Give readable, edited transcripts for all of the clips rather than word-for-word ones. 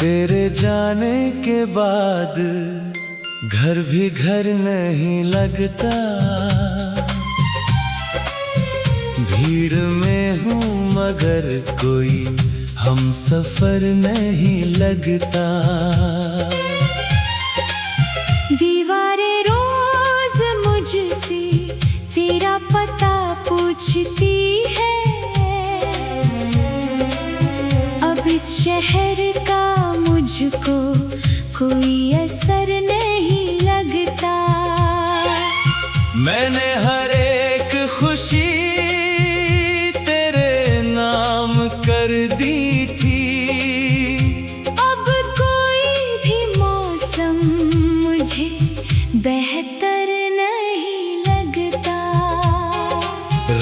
तेरे जाने के बाद घर भी घर नहीं लगता, भीड़ में हूँ मगर कोई हम सफर नहीं लगता। दीवारें रोज मुझसे तेरा पता पूछती है, अब इस शहर का मुझको कोई असर नहीं लगता। मैंने हर एक खुशी तेरे नाम कर दी थी, अब कोई भी मौसम मुझे बेहतर नहीं लगता।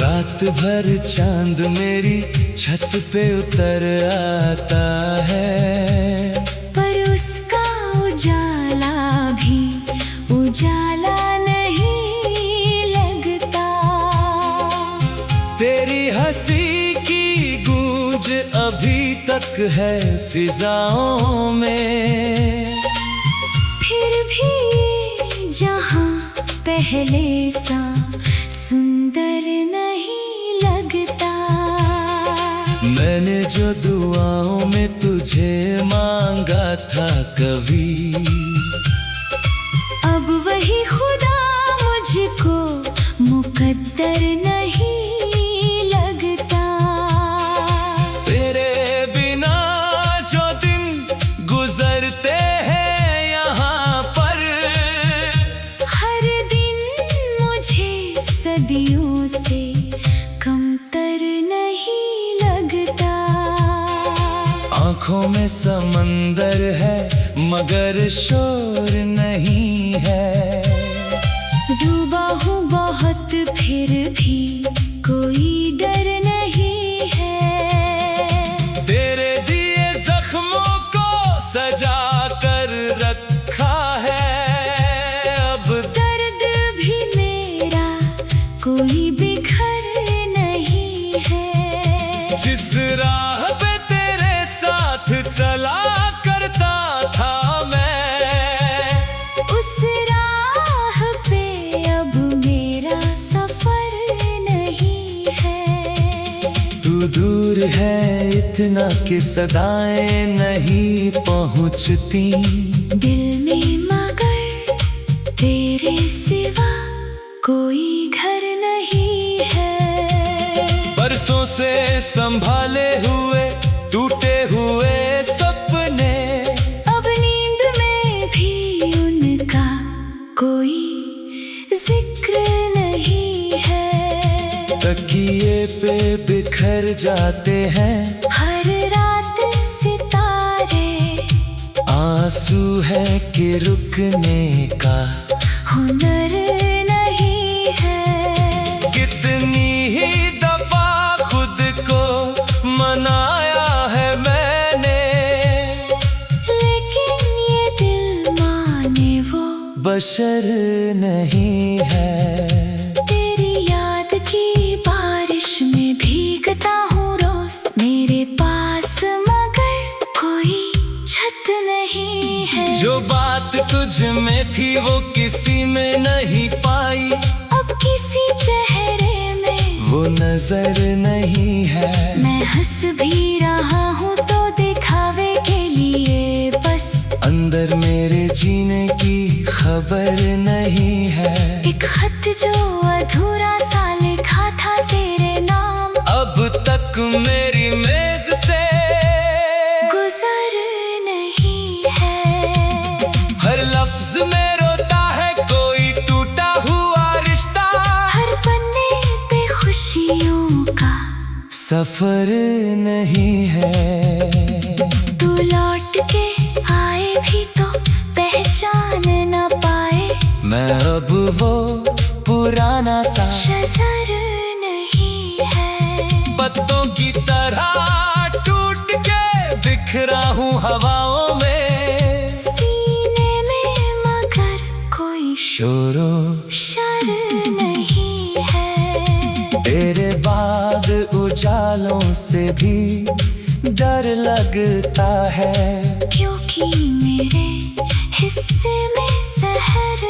रात भर चांद मेरी छत पे उतर आता है, पर उसका उजाला भी उजाला नहीं लगता। तेरी हंसी की गूंज अभी तक है फिजाओं में, फिर भी जहां पहले सा सुंदर नहीं लगता। मैंने जो दुआओं में तुझे मांगा था कभी, अब वही खुदा मुझको मुकद्दर नहीं लगता। तेरे बिना जो दिन गुजरते हैं यहाँ पर, हर दिन मुझे सदियों से कमतर नहीं लगता। आँखों में समंदर है मगर शोर नहीं है, डूबा हूँ बहुत फिर भी कोई डर नहीं है। तेरे दिए जख्मों को सजा कर रखा है, अब दर्द भी मेरा कोई बिखर नहीं है। जिस राह पे तेरे साथ चला करता था मैं, उस राह पे अब मेरा सफर नहीं है। तू दूर है इतना कि सदाएं नहीं पहुंचती, दिल में मगर तेरे सिवा कोई घर नहीं है। बरसों से संभाले हुए टूटे हुए सपने, अब नींद में भी उनका कोई जिक्र नहीं है। तकिए पे बिखर जाते हैं हर रात सितारे, आंसू है कि रुकने का हुनर नहीं है। कितनी ही दफा खुद को मनाया है मैंने, लेकिन ये दिल माने वो बशर नहीं है। तेरी याद की बारिश में भीगता हूँ रोज मेरे पास, मगर कोई छत नहीं है। जो बात तुझ में थी वो किसी में नहीं पाई, अब किसी चेहरे में वो नजर नहीं है। मैं हंस भी रहा हूँ तो दिखावे के लिए बस, अंदर मेरे जीने की खबर नहीं है। एक खत जो अधूरा सा लिखा था तेरे नाम, अब तक मेरी मेज से गुजर नहीं है। हर लफ्ज में रोता है कोई टूटा हुआ रिश्ता, हर पन्ने पे खुशियों का सफर नहीं है। तू लौट के आए भी तो पहचान न पाए, मैं अब वो पुराना सा शजर नहीं है। पत्तों की तरह टूट के बिखरा हूँ हवाओं में, सीने में मगर कोई शोरो शर नहीं है। तेरे बाद उजालों से भी डर लगता है। क्यों भी मेरे हिस्से में सहर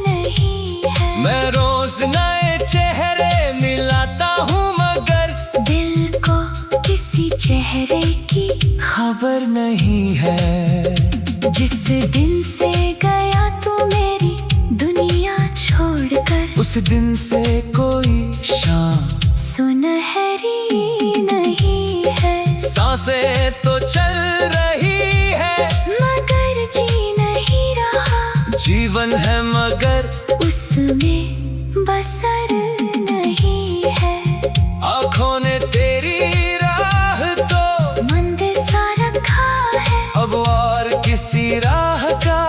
नहीं है। मैं रोज नए चेहरे मिलाता हूँ मगर दिल को किसी चेहरे की खबर नहीं है। जिस दिन से गया तू मेरी दुनिया छोड़कर, उस दिन से कोई शाम सुनहरी नहीं है। सांसें तो चल रही है मगर जी नहीं रहा, जीवन है मगर उसमें बसर नहीं है। आँखों ने तेरी राह तो मंदिर सा रखा है, अब और किसी राह का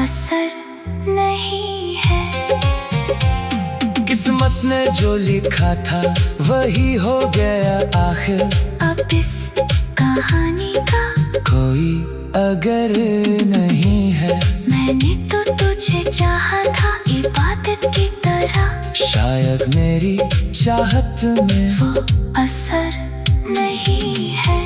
असर नहीं है। किस्मत ने जो लिखा था वही हो गया आखिर। अब इस कहानी का कोई अगर नहीं है। मैंने तो तुझे चाहा था इबादत की तरह, शायद मेरी चाहत में वो असर नहीं है।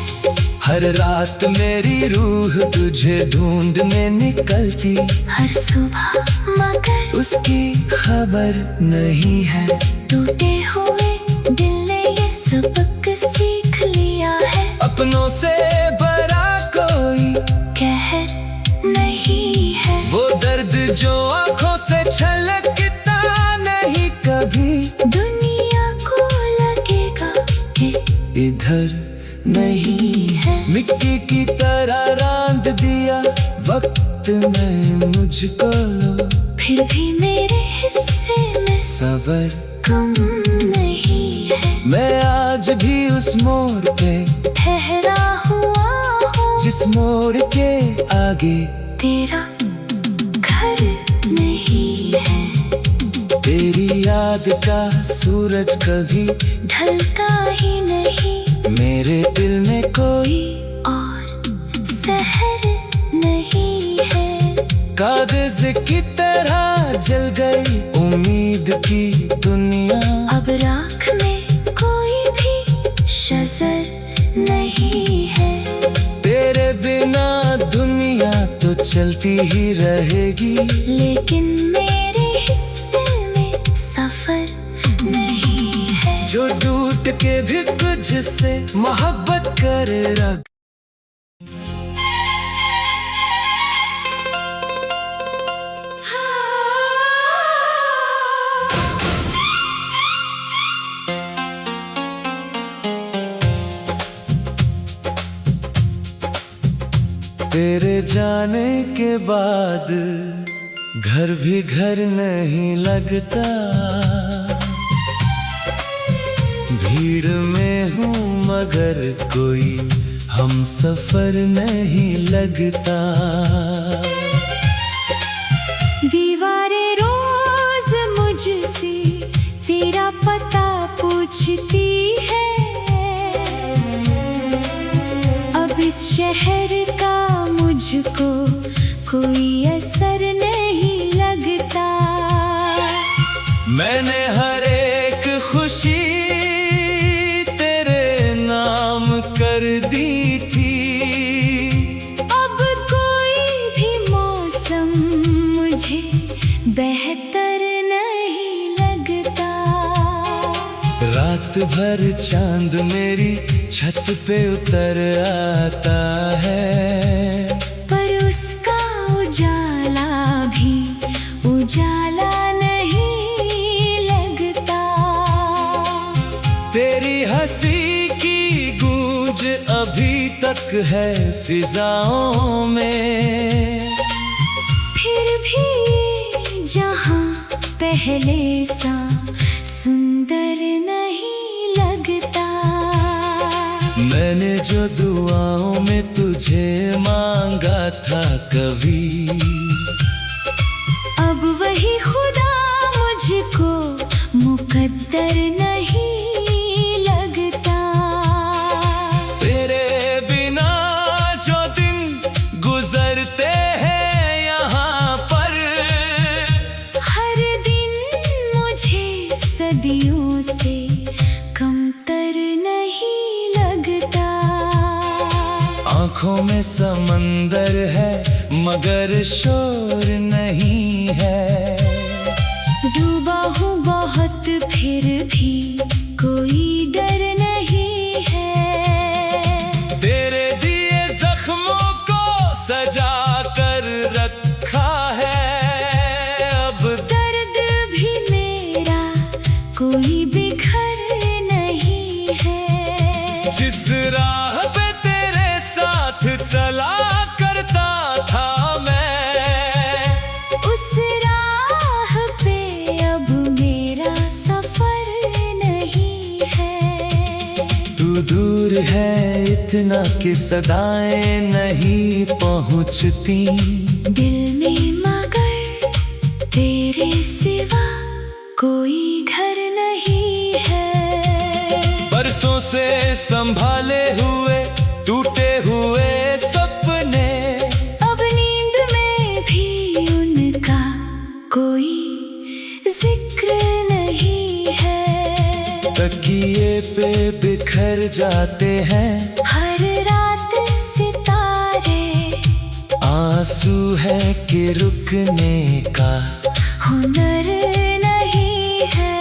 हर रात मेरी रूह तुझे ढूंढने निकलती, हर सुबह मगर उसकी खबर नहीं है। टूटे हुए दिल ने ये सबक सीख लिया है, अपनों से बड़ा कोई कहर नहीं है। वो दर्द जो आंखों से छलकता नहीं कभी दुनिया को लगेगा कि इधर नहीं है। मिट्टी की तरह रांध दिया वक्त में मुझको लो, फिर भी मेरे हिस्से में सबर कम नहीं है। मैं आज भी उस मोड़ पे ठहरा हुआ हूँ, जिस मोड़ के आगे तेरा घर नहीं है। तेरी याद का सूरज कभी ढलता ही नहीं, मेरे दिल में कोई और सहर नहीं है। कागज की तरह जल गई उम्मीद की दुनिया। अब राख में कोई भी शजर नहीं है। तेरे बिना दुनिया तो चलती ही रहेगी, लेकिन मेरे हिस्से में सफर नहीं है। जो टूट के भी तुझसे मोहब्बत करे रब। तेरे जाने के बाद घर भी घर नहीं लगता, भीड़ में हूँ मगर कोई हम सफर नहीं लगता। दीवारें रोज मुझसे तेरा पता पूछती है, अब इस शहर का मुझको कोई असर नहीं लगता। मैंने हर एक खुशी तेरे नाम कर दी थी, अब कोई भी मौसम मुझे बेहतर नहीं लगता। रात भर चांद मेरी छत पे उतर आता है, पर उसका उजाला भी उजाला नहीं लगता। तेरी हंसी की गूंज अभी तक है फिजाओं में, फिर भी जहां पहले सा सुंदर नहीं लगता। मैंने जो दुआओं में तुझे मांगा था कभी, अब वही खुदा मुझको मुकद्दर नहीं लगता। तेरे बिना जो दिन गुजरते हैं यहाँ पर, हर दिन मुझे सदियों से कमतर नहीं लगता। आँखों में समंदर है मगर शोर नहीं है। डूबा हूँ बहुत फिर भी कोई डर नहीं है। तेरे दिए जख्मों को सजा कर रखा है। अब दर्द भी मेरा कोई बिखर नहीं है। जिस राह पे तेरे साथ चला करता था मैं, उस राह पे अब मेरा सफर नहीं है। तू दूर है इतना कि सदाएं नहीं पहुंचती दिल में मगर तेरे सिवा कोई घर नहीं है। बरसों से संभाले हुए टूटे हुए सपने, अब नींद में भी उनका कोई जिक्र नहीं है। तकिए पे बिखर जाते हैं हर रात सितारे, आंसू है कि रुकने का हुनर नहीं है।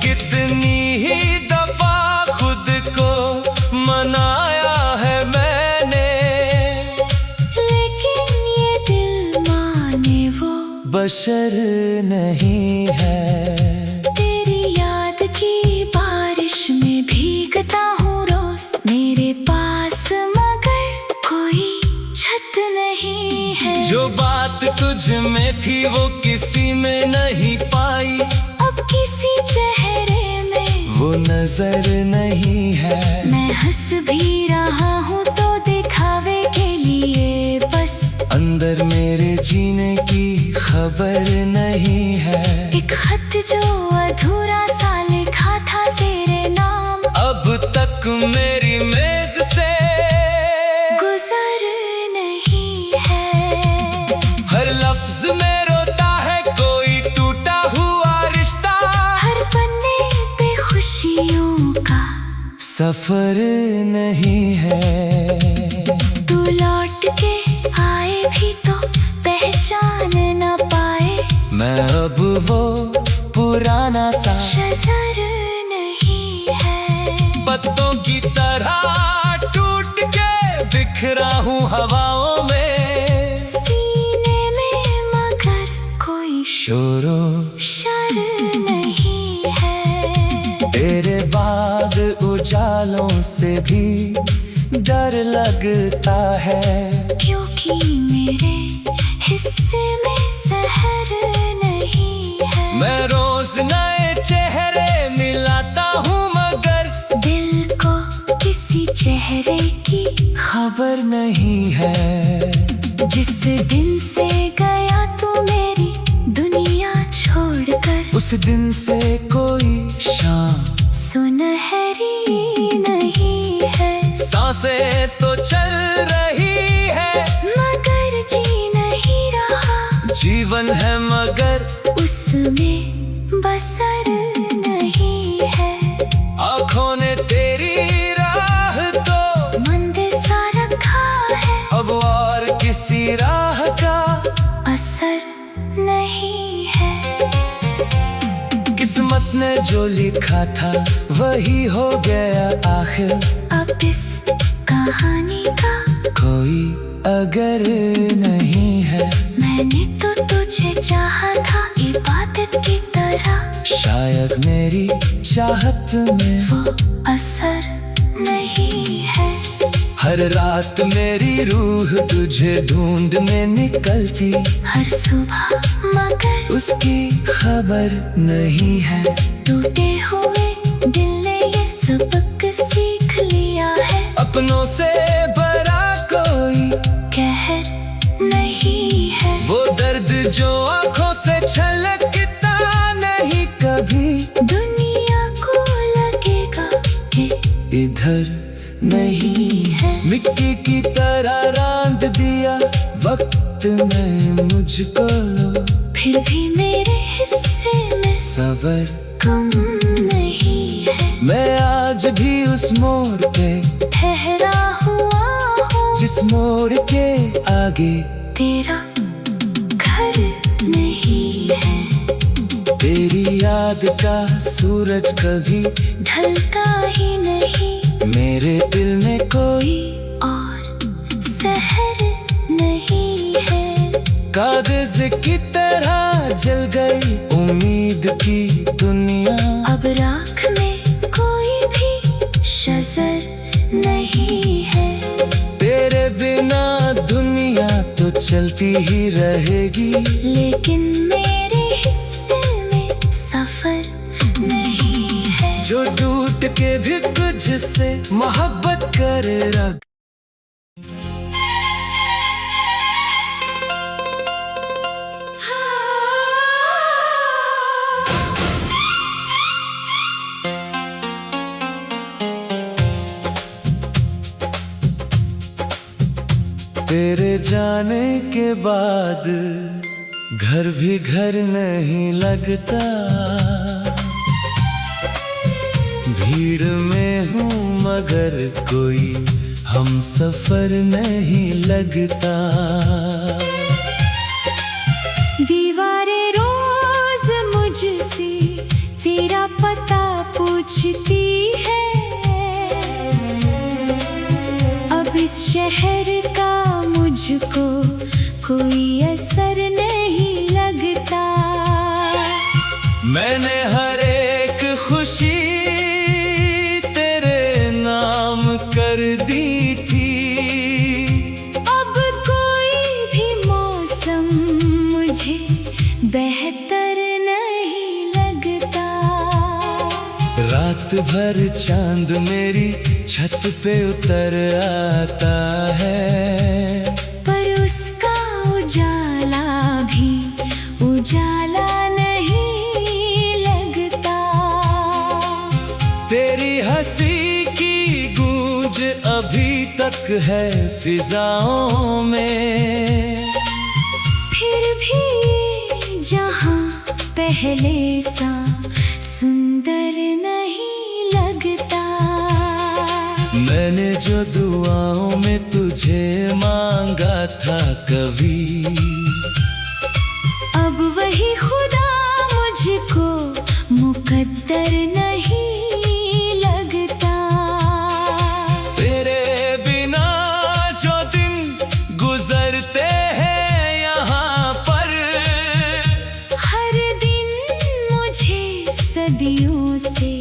कितनी ही दफा खुद को मनाया है मैंने, लेकिन ये दिल माने वो बशर नहीं है। तेरी याद की बारिश में भीगता हूँ रोज मेरे पास, मगर कोई छत नहीं है। जो बात तुझ में थी वो किसी में नहीं पाई, अब किसी चेहरे में वो नजर नहीं है। मैं हंस भी रहा हूँ तो दिखावे के लिए बस, अंदर मेरे जीने की खबर नहीं है। एक खत जो अधूरा सा लिखा था तेरे नाम, अब तक मेरी मेज से गुजर नहीं है। हर लफ्ज में रोता है कोई टूटा हुआ रिश्ता, हर पन्ने पे खुशियों का सफर नहीं है। तू लौट के आए भी तो पहचान न पाए, मैं अब वो पुराना सा शजर नहीं है। पत्तों की तरह टूट के बिखरा हूँ हवाओं में, सीने में मगर कोई शोरो शर नहीं है। तेरे बाद उजालों से भी डर लगता है, क्योंकि मेरे हिस्से में सहर नहीं है। मैं रोज नए चेहरे मिलाता हूँ मगर दिल को किसी चेहरे की खबर नहीं है। जिस दिन से गया तू मेरी दुनिया छोड़कर, उस दिन से कोई शाम सुनहरी नहीं है। सांसें तो चल रही है मगर जी नहीं रहा, जीवन है मगर उसमें बसर नहीं है। आँखों ने तेरी राह तो मंदिर सा रखा है, अब और किसी राह का असर नहीं है। किस्मत ने जो लिखा था वही हो गया आखिर, अब इस कहानी का कोई अगर नहीं है। मैंने तो तुझे चाहा था इबादत की तरह, शायद मेरी चाहत में वो असर नहीं है। हर रात मेरी रूह तुझे ढूंढने निकलती, हर सुबह मगर उसकी खबर नहीं है। टूटे हुए दिल ने ये सबक सीख लिया है, अपनों से बड़ा कोई कहर नहीं है। वो दर्द जो आंखों से छलकता नहीं कभी, दुनिया को लगेगा कि इधर नहीं है। मिट्टी की तरह रांध दिया वक्त में मुझको, फिर भी मेरे हिस्से में सबर कम नहीं है। मैं आज भी उस मोड़ पे ठहरा हुआ हूँ, जिस मोड़ के आगे तेरा घर नहीं है। तेरी याद का सूरज कभी ढलता ही नहीं। मेरे दिल में कोई और शहर नहीं है। कागज की तरह जल गई उम्मीद की दुनिया। अब राख में कोई भी शजर नहीं है। तेरे बिना दुनिया तो चलती ही रहेगी, लेकिन मेरे हिस्से में सफर नहीं है। जो टूट के भी तुझसे मोहब्बत करेगा। तेरे जाने के बाद घर भी घर नहीं लगता। भीड़ में हूँ मगर कोई हम सफर नहीं लगता। दीवारें रोज मुझसे तेरा पता पूछती है। अब इस शहर का मुझको कोई असर नहीं लगता। मैंने हर एक खुशी तेरे नाम कर दी थी। अब कोई भी मौसम मुझे बेहतर नहीं लगता। रात भर चांद मेरी छत पे उतर आता है, पर उसका उजाला भी उजाला नहीं लगता। तेरी हंसी की गूंज अभी तक है फिजाओं में। फिर भी जहां पहले सा सुंदर नहीं लगता। मैंने जो दुआओं में तुझे मांगा था कभी, अब वही खुदा मुझको मुकद्दर नहीं लगता। तेरे बिना जो दिन गुजरते हैं यहाँ पर, हर दिन मुझे सदियों से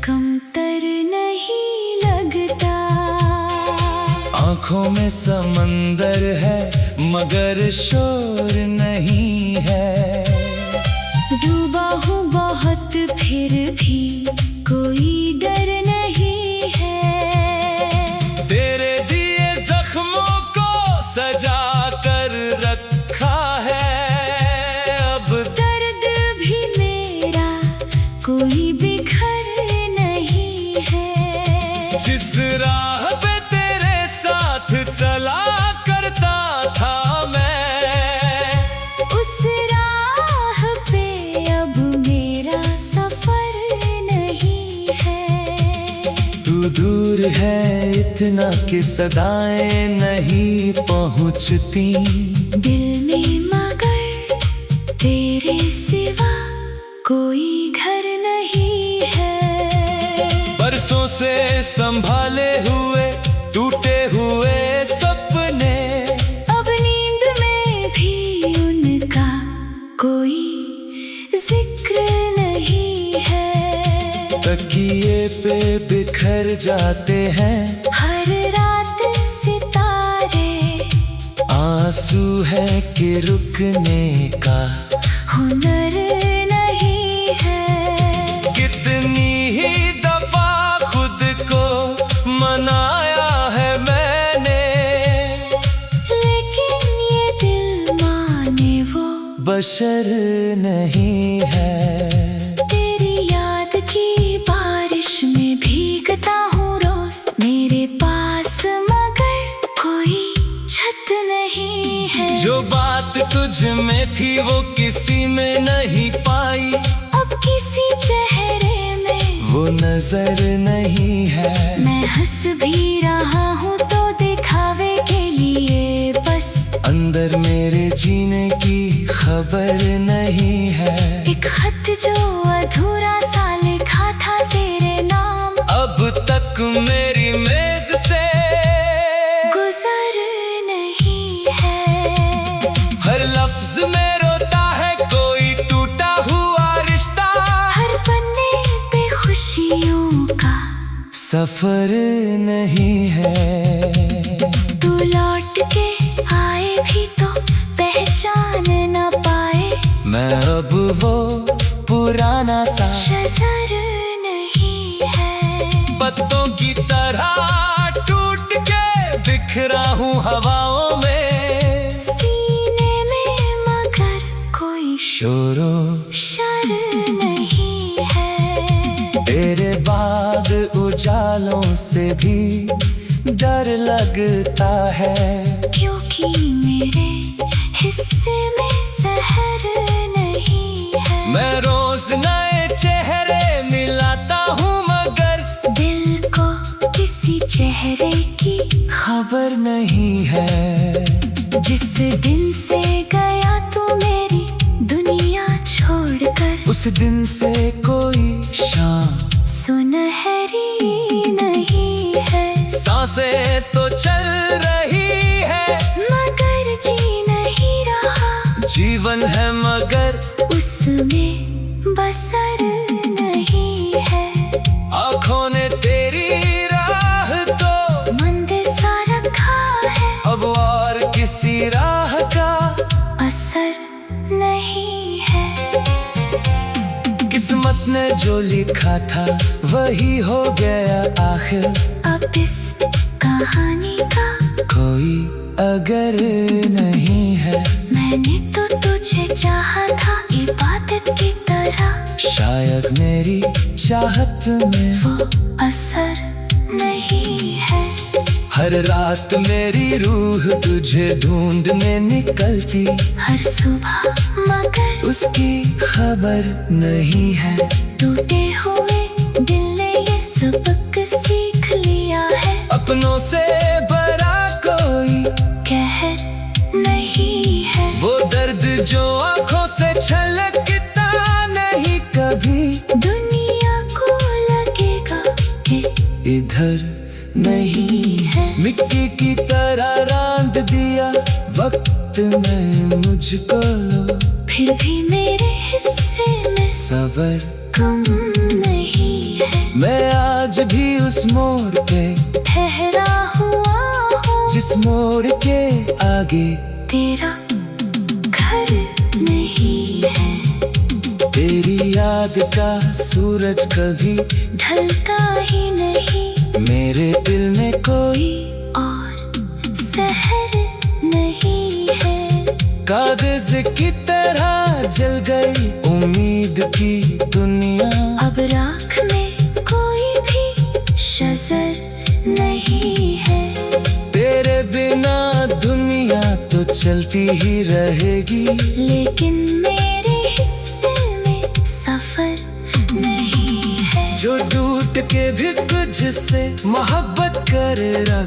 कमतर नहीं लगता। आँखों में समंदर है मगर शोर नहीं है। डूबा हूँ बहुत फिर भी कोई डर नहीं है। तेरे दिए जख्मों को सजा कर रखा है। अब दर्द भी मेरा कोई बिखर नहीं है। जिस राह पे तेरे साथ चला करता था मैं, उस राह पे अब मेरा सफर नहीं है। तू दूर है इतना कि सदाएं नहीं पहुंचती। दिल में मगर तेरे सिवा कोई घर नहीं है। बरसों से संभाले हुए टूटे हुए सपने, अब नींद में भी उनका कोई जिक्र नहीं है। तकिए पे बिखर जाते हैं हर रात सितारे, आंसू है कि रुकने का हुनर नहीं है। कितनी ही दफा खुद को मनाया है मैंने, लेकिन ये दिल माने वो बशर नहीं है। तेरी याद की बारिश में भीगता हूँ रोज मेरे पास, मगर कोई छत नहीं है। जो बात तुझ में थी वो किसी में नहीं पाई, अब किसी चेहरे में वो नजर नहीं है। मैं हंस भी रहा हूँ तो दिखावे के सबर नहीं है। एक खत जो अधूरा सा लिखा था तेरे नाम, अब तक मेरी मेज से गुजर नहीं है। हर लफ्ज में रोता है कोई टूटा हुआ रिश्ता, हर पन्ने पे खुशियों का सफर नहीं है। तू लौट के आए भी तो पहचान न पाए, मैं अब वो पुराना सा शजर नहीं है। पत्तों की तरह टूट के बिखरा हूँ हवाओं में, सीने में मगर कोई शोरो शर नहीं है। तेरे बाद उजालों से भी डर लगता है, क्योंकि मेरे हिस्से में सहर नहीं है। मैं रोज नए चेहरे मिलाता हूँ मगर दिल को किसी चेहरे की खबर नहीं है। जिस दिन से गया तू मेरी दुनिया छोड़कर, उस दिन से कोई शाम सुनहरी नहीं है। सांसें तो चल रही है, मगर जी नहीं रहा, जीवन है मगर उसमें बसर नहीं है। आँखों ने तेरी राह तो मंदिर सा रखा है, अब और किसी राह का असर नहीं है। किस्मत ने जो लिखा था वही हो गया आखिर, अब इस कहानी का कोई अगर नहीं है। मैंने तो तुझे चाहा था इबादत की तरह, शायद मेरी चाहत में वो असर नहीं है। हर रात मेरी रूह तुझे ढूंढने निकलती, हर सुबह मगर उसकी खबर नहीं है। टूटे हुए दिल ने ये सबक सीख लिया है, अपनों से बड़ा कोई कहर नहीं है। वो दर्द जो आंखों से छलकता नहीं कभी, दुनिया को लगेगा कि इधर नहीं है। मिट्टी की तरह रांध दिया वक्त में मुझको लो, फिर भी मेरे हिस्से में सबर कम नहीं है। मैं आज भी उस मोड़ पे ठहरा हुआ हूँ, जिस मोड़ के आगे तेरा घर नहीं है। तेरी याद का सूरज कभी ढलता ही नहीं, मेरे दिल में कोई और सहर नहीं है। कागज की तरह जल गई उम्मीद की दुनिया, अब राख में कोई भी शजर नहीं है। तेरे बिना दुनिया तो चलती ही रहेगी, लेकिन मेरे हिस्से में सफर नहीं है। जो टूट के भी तुझसे मोहब्बत करे रब।